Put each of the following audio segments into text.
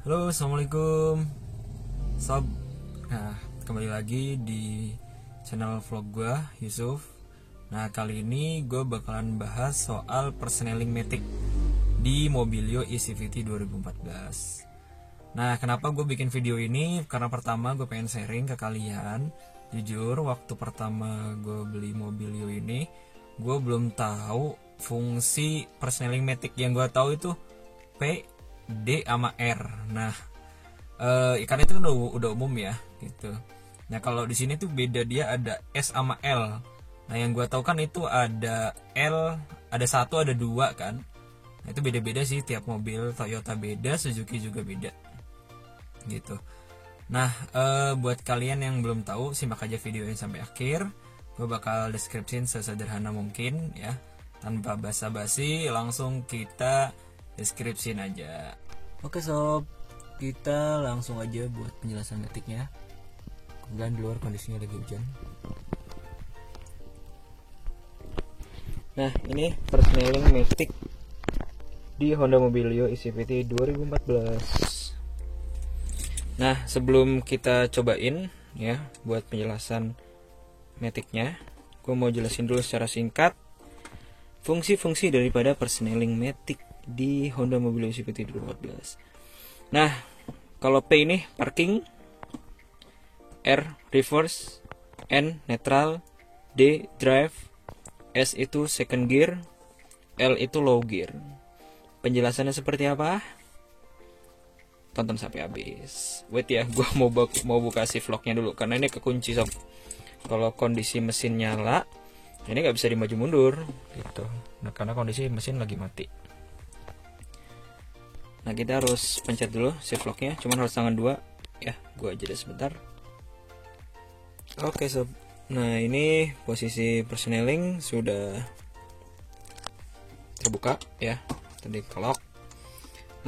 Halo, assalamualaikum sob. Nah, kembali lagi di channel vlog gue, Yusuf. Nah, kali ini gue bakalan bahas soal persneling Matic di Mobilio ECVT 2014. Nah, kenapa gue bikin video ini? Karena pertama gue pengen sharing ke kalian. Jujur, waktu pertama gue beli Mobilio ini, gue belum tahu fungsi persneling Matic. Yang gue tahu itu P, D sama R. Nah, karena itu kan udah umum ya, gitu. Nah, kalau di sini tuh beda, dia ada S sama L. Nah, yang gue tahu kan itu ada L, ada 1, ada 2 kan. Nah, itu beda-beda sih tiap mobil. Toyota beda, Suzuki juga beda, gitu. Nah, buat kalian yang belum tahu, simak aja video ini sampai akhir. Gue bakal deskripsiin sesederhana mungkin ya. Tanpa basa-basi, langsung kita deskripsiin aja. Oke sob, kita langsung aja buat penjelasan Maticnya. Kemudian di luar kondisinya lagi hujan. Nah, ini persneling Matic di Honda Mobilio ECVT 2014. Nah, sebelum kita cobain ya buat penjelasan Maticnya, gue mau jelasin dulu secara singkat fungsi-fungsi daripada persneling Matic di Honda Mobilio ECVT 2014. Nah, kalau P ini parking, R reverse, N neutral, D drive, S itu second gear, L itu low gear. Penjelasannya seperti apa? Tonton sampai habis. Wait ya, gue mau buka si vlognya dulu karena ini kekunci sob. Kalau kondisi mesin nyala, ini nggak bisa dimaju mundur gitu. Nah, karena kondisi mesin lagi mati. Nah, kita harus pencet dulu si vlognya, cuman harus tangan 2 ya. Gua jeda sebentar. Oke sob. Nah, ini posisi persneling sudah terbuka ya, tadi kelok.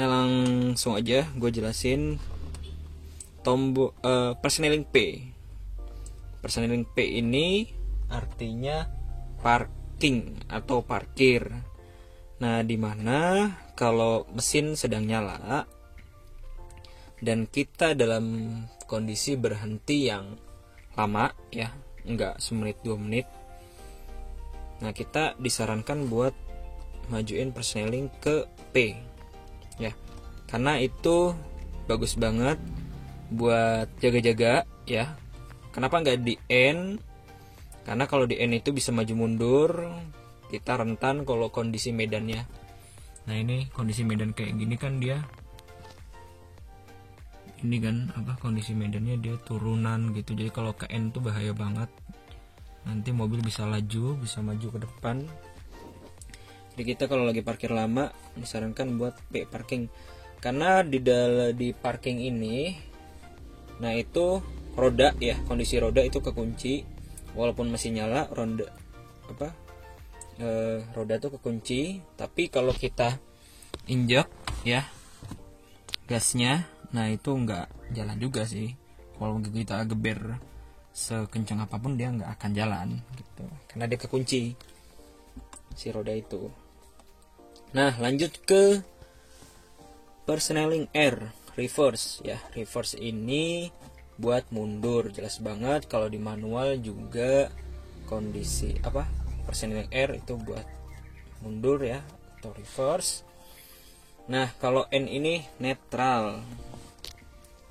Nah, langsung aja gue jelasin tombol persneling P. Persneling P ini artinya parking atau parkir. Nah, dimana kalau mesin sedang nyala dan kita dalam kondisi berhenti yang lama ya, enggak semenit 2 menit. Nah, kita disarankan buat majuin persneling ke P ya, karena itu bagus banget buat jaga-jaga ya. Kenapa nggak di N? Karena kalau di N itu bisa maju mundur, kita rentan kalau kondisi medannya. Nah, ini kondisi medan kayak gini kan dia, ini kan kondisi medannya dia turunan gitu. Jadi kalau ke N tuh bahaya banget. Nanti mobil bisa laju, bisa maju ke depan. Jadi kita kalau lagi parkir lama disarankan buat P parking. Karena di parking ini, nah itu roda ya, kondisi roda itu kekunci. Walaupun masih nyala, roda tuh kekunci. Tapi kalau kita injek ya gasnya, nah itu nggak jalan juga sih. Walaupun kita geber sekencang apapun, dia nggak akan jalan gitu, karena dia kekunci si roda itu. Nah, lanjut ke persneling R reverse ya. Reverse ini buat mundur, jelas banget. Kalau di manual juga kondisi persneling R itu buat mundur ya, atau reverse. Nah, kalau N ini netral.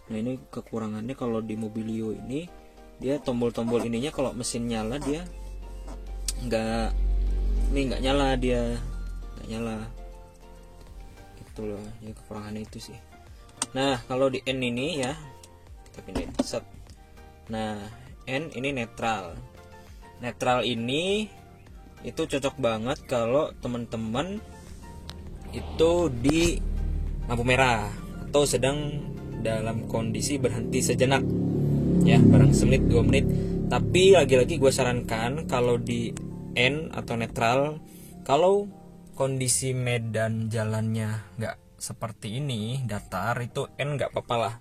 Nah, ini kekurangannya kalau di Mobilio ini, dia tombol-tombol ininya kalau mesin nyala dia nggak nyala, gitu loh ya, kekurangannya itu sih. Nah, kalau di N ini ya, kita pindahin set. Nah, N ini netral. Netral ini itu cocok banget kalau teman-teman itu di lampu merah atau sedang dalam kondisi berhenti sejenak ya, barang semenit 2 menit. Tapi lagi-lagi gue sarankan kalau di N atau netral, kalau kondisi medan jalannya nggak seperti ini, datar, itu N nggak apa-apa lah,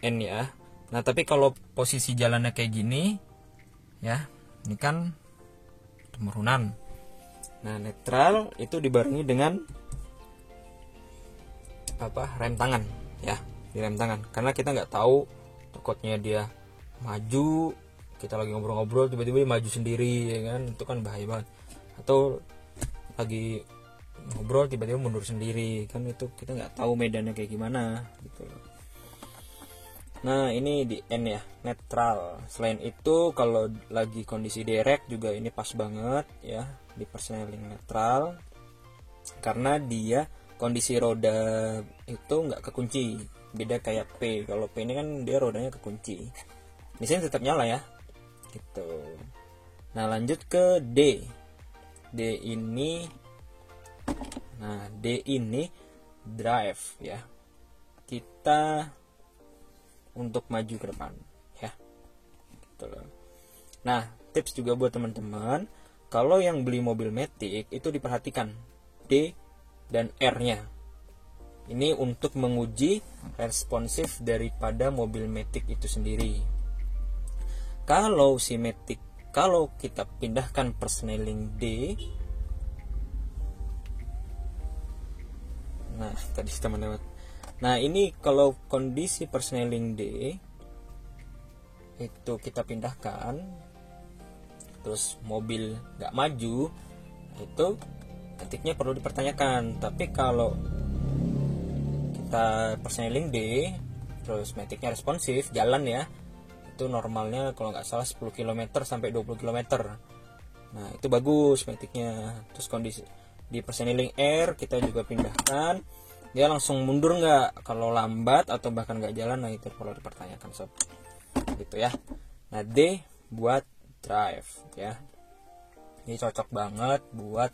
N ya. Nah, tapi kalau posisi jalannya kayak gini ya, ini kan penurunan. Nah, netral itu dibarengi dengan rem tangan ya. direm tangan, karena kita nggak tahu, takutnya dia maju, kita lagi ngobrol-ngobrol tiba-tiba dia maju sendiri ya kan, itu kan bahaya banget. Atau lagi ngobrol tiba-tiba mundur sendiri, kan itu kita nggak tahu medannya kayak gimana gitu. Nah ini di N ya, netral. Selain itu kalau lagi kondisi direct juga ini pas banget ya di persneling netral, karena dia kondisi roda itu nggak kekunci, beda kayak P. Kalau P ini kan dia rodanya kekunci, di sini tetap nyala ya gitu. Nah lanjut ke D. D ini drive ya, kita untuk maju ke depan ya gitu loh. Nah tips juga buat teman-teman, kalau yang beli mobil Matic itu diperhatikan D dan R nya ini untuk menguji responsif daripada mobil Matic itu sendiri. Kalau si Matic, kalau kita pindahkan persneling D, nah tadi teman lewat. Nah ini kalau kondisi persneling D itu kita pindahkan, terus mobil nggak maju, itu Maticnya perlu dipertanyakan. Tapi kalau kita persneling D terus Maticnya responsif, jalan ya, itu normalnya kalau nggak salah 10 km sampai 20 km. Nah itu bagus Maticnya. Terus kondisi di persneling R kita juga pindahkan, dia langsung mundur nggak, kalau lambat atau bahkan nggak jalan, nah itu perlu dipertanyakan sob gitu ya. Nah D buat drive ya, ini cocok banget buat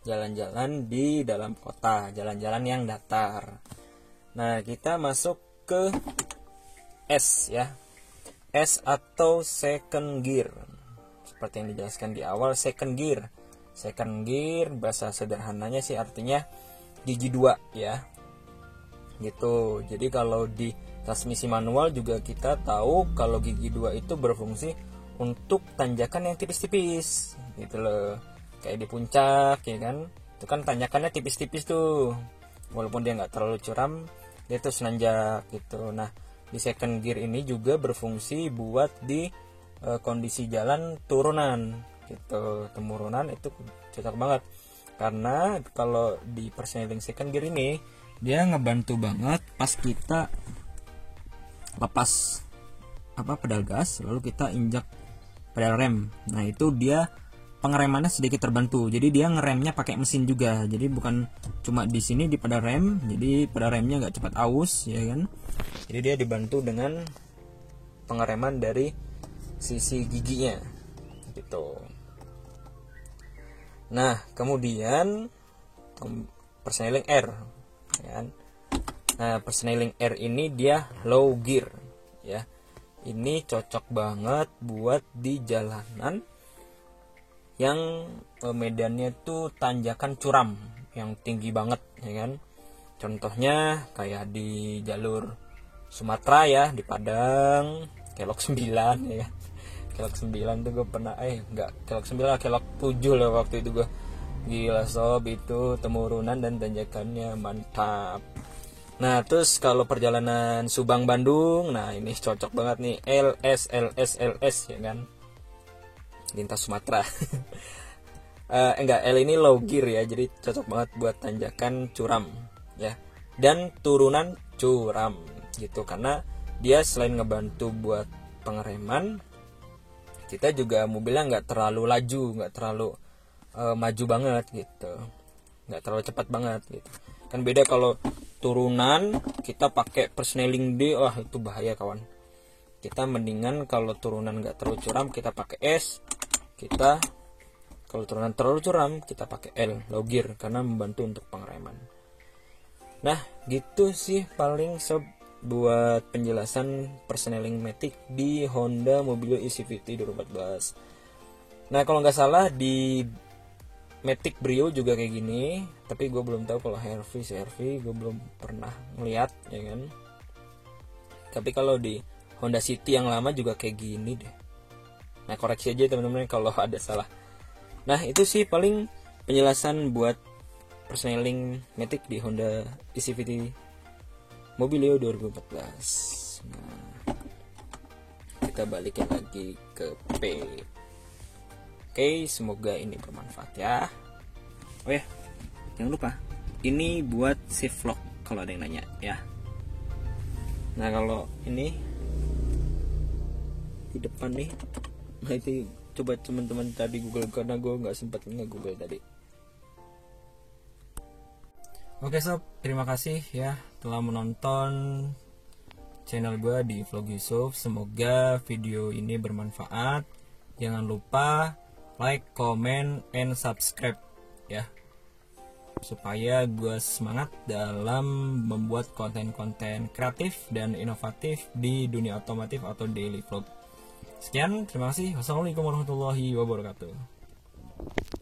jalan-jalan di dalam kota, jalan-jalan yang datar. Nah kita masuk ke S ya, S atau second gear. Seperti yang dijelaskan di awal, second gear bahasa sederhananya sih artinya gigi 2 ya gitu. Jadi kalau di transmisi manual juga kita tahu kalau gigi 2 itu berfungsi untuk tanjakan yang tipis-tipis gitu loh, kayak di puncak ya kan, itu kan tanjakannya tipis-tipis tuh, walaupun dia nggak terlalu curam dia terus nanjak gitu. Nah di second gear ini juga berfungsi buat di kondisi jalan turunan gitu, temurunan itu cocok banget, karena kalau di persneling second gear ini dia ngebantu banget pas kita lepas pedal gas lalu kita injak pedal rem. Nah itu dia pengeremannya sedikit terbantu, jadi dia ngeremnya pakai mesin juga, jadi bukan cuma di sini di pedal rem, jadi pedal remnya nggak cepat aus ya kan, jadi dia dibantu dengan pengereman dari sisi giginya gitu. Nah kemudian persneling R ya kan? Nah persneling R ini dia low gear ya, ini cocok banget buat di jalanan yang medannya tuh tanjakan curam yang tinggi banget ya kan. Contohnya kayak di jalur Sumatera ya, di Padang Kelok 9 ya. Kelok 9 tuh gue pernah enggak Kelok 9, Kelok 7 lah waktu itu gue. Gila sob, itu temurunan dan tanjakannya mantap. Nah terus kalau perjalanan Subang Bandung, nah ini cocok banget nih, LS ya kan, lintas Sumatera. L ini low gear ya, jadi cocok banget buat tanjakan curam ya dan turunan curam gitu, karena dia selain ngebantu buat pengereman, kita juga mobilnya nggak terlalu laju, nggak terlalu maju banget gitu, nggak terlalu cepat banget gitu kan. Beda kalau turunan kita pakai persneling D, wah itu bahaya kawan. Kita mendingan kalau turunan nggak terlalu curam kita pakai S, kita kalau turunan terlalu curam kita pakai L, low gear, karena membantu untuk pengereman. Nah gitu sih paling sob buat penjelasan persneling Matic di Honda Mobilio ECVT 2014. Nah kalau nggak salah di Matic Brio juga kayak gini, tapi gue belum tahu kalau HRV gue belum pernah ngeliat ya kan. Tapi kalau di Honda City yang lama juga kayak gini deh. Nah koreksi aja teman-teman kalau ada salah. Nah itu sih paling penjelasan buat persneling Matic di Honda ECVT Mobilio 2014. Nah, kita balikin lagi ke P. Oke, semoga ini bermanfaat ya. Oh ya, jangan lupa ini buat save vlog kalau ada yang nanya ya. Nah, kalau ini di depan nih, nah itu coba teman-teman tadi Google karena gue nggak sempat nge-Google tadi. Oke sob, terima kasih ya telah menonton channel gue di Vlog Yusuf. Semoga video ini bermanfaat. Jangan lupa like, comment, and subscribe ya, supaya gue semangat dalam membuat konten-konten kreatif dan inovatif di dunia otomotif atau daily vlog. Sekian, terima kasih. Wassalamualaikum warahmatullahi wabarakatuh.